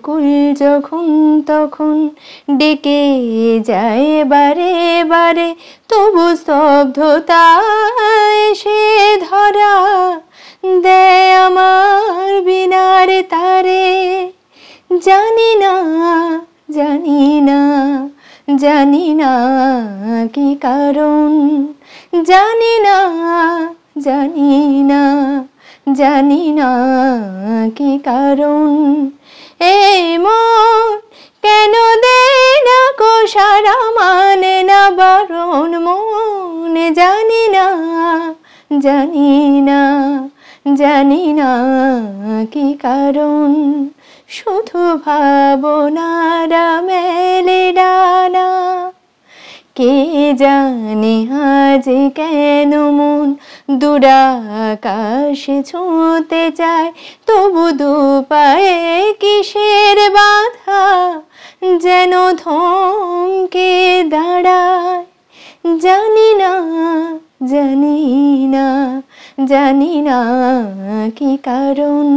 কুল যখন তখন ডেকে যায় বারে বারে, তবু স্তব্ধতায় সে ধরা দেয় আমার বিনার তারে। জানি না জানি না জানি না কি কারণ, জানি না জানি না জানি না কি কারণ, এই মন কেন দেয় না কো সারা, মানে না বারণ মন। জানি না জানি না জানি না কি কারণ, শুধু ভাবনারা মেলে ডানা। কে জানে আজ কেন মন দূরাকাশে ছুঁতে চায়, তবু দুপায়ে কিসের বাধা যেন থমকে দাঁড়ায়। জানি না জানি না জানি না কি কারণ।